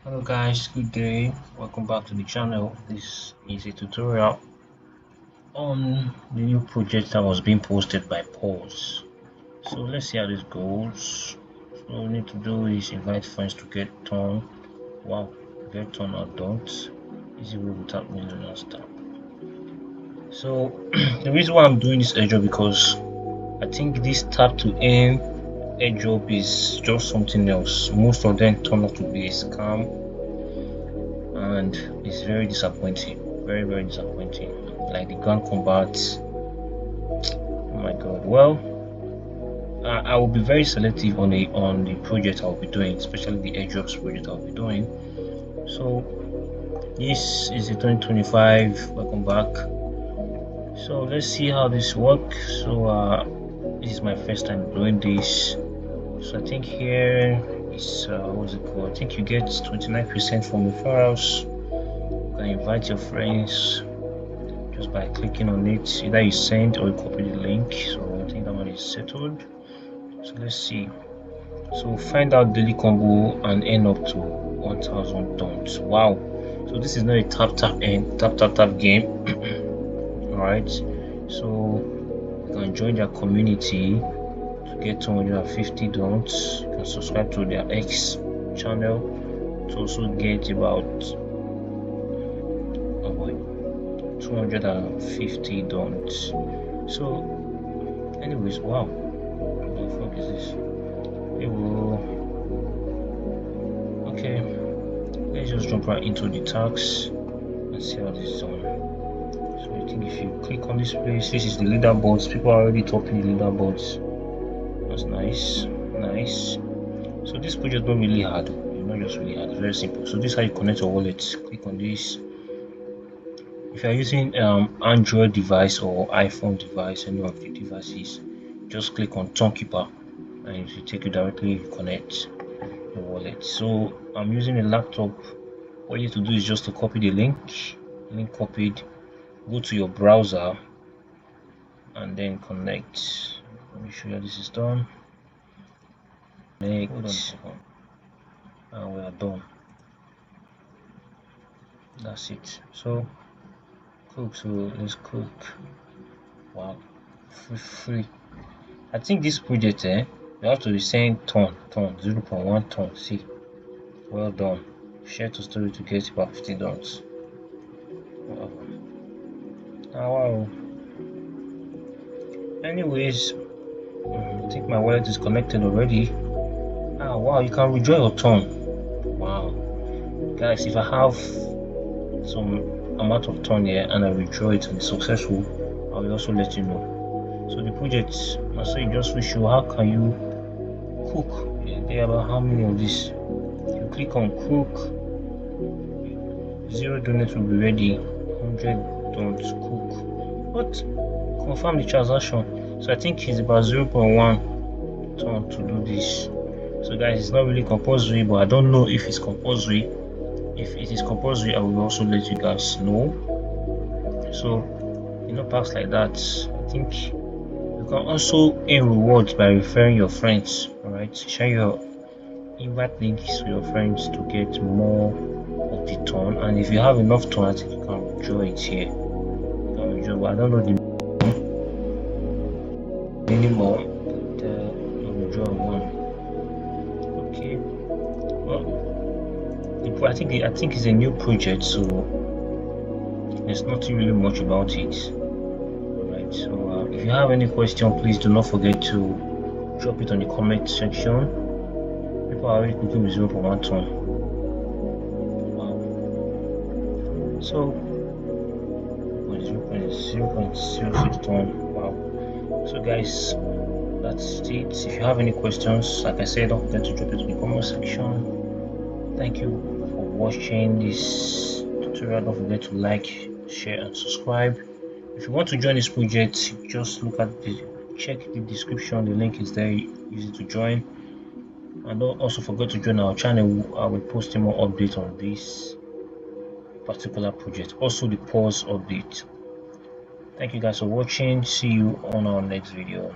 Hello guys, good day. Welcome back to the channel. This is a tutorial on the new project that was being posted by Pause. So let's see how this goes. So all we need to do is invite friends to get turn. Wow, get turn or don't. Easy way without million and stuff. So the reason why I'm doing this airdrop because I think this tap to earn airdrop is just something else. Most of them turn out to be a scam and it's very disappointing, very disappointing. Like the gun combat, oh my god. Well, I will be very selective on the project I'll be doing, especially the airdrops project I'll be doing. So this is the 2025. Welcome back. So let's see how this works. So this is my first time doing this. So I think here is what's it called? I think you get 29% from referrals. You can invite your friends just by clicking on it. Either you send or you copy the link. So I think that one is settled. So let's see. So find out daily combo and earn up to 1000 tons. Wow. So this is not a tap game. Alright. So you can join their community to get 250 dons. You can subscribe to their X channel to also get about 250 dons. So anyways, wow, what the fuck is this? It will okay, let's just jump right into the tags and see how this is done. So I think if you click on this place, this is the leaderboards. People are already topping the leaderboards. That's nice. So this project not really hard. It's not just really hard, it's very simple. So this is how you connect your wallet. Click on this. If you're using Android device or iPhone device, any of the devices, just click on 𝐁𝐄𝐍 and it will take you directly to connect the wallet. So I'm using a laptop. What you need to do is just to copy the link copied, go to your browser and then connect. Let me show you how this is done. Hold on a second. And we are done. That's it. So cook. So let's cook. Wow, free. I think this project, you have to be saying ton 0.1 ton. See, well done. Share to story to get about 50 dollars. Wow. Wow. Anyways, I think my wallet is connected already. Wow, you can withdraw your ton. Wow, guys, if I have some amount of ton here and I withdraw it and it's successful, I will also let you know. So the project, I say just wish you how can you cook. There are about how many of this? You click on cook, 0 donuts will be ready, 100 don't cook. But confirm the transaction. So I think it's about 0.1 ton to do this. So guys, it's not really compulsory, but I don't know if it's compulsory. If it is compulsory, I will also let you guys know. So packs like that. I think you can also earn rewards by referring your friends. Alright, share your invite links to your friends to get more of the ton, and if you have enough ton, I think you can withdraw it here. You can withdraw, but I don't know the minimum, but you withdraw one. Okay. Well, I think it's a new project, so there's nothing really much about it. Alright, so if you have any question, please do not forget to drop it on the comment section. People are already cooking with 0.1 ton. Wow. So 0.06 ton. Wow. So guys, that's it. If you have any questions, like I said, don't forget to drop it in the comment section. Thank you for watching this tutorial. Don't forget to like, share and subscribe. If you want to join this project, just check the description. The link is there, easy to join. And don't also forget to join our channel. I will post more updates on this particular project, also the pause update. Thank you guys for watching. See you on our next video.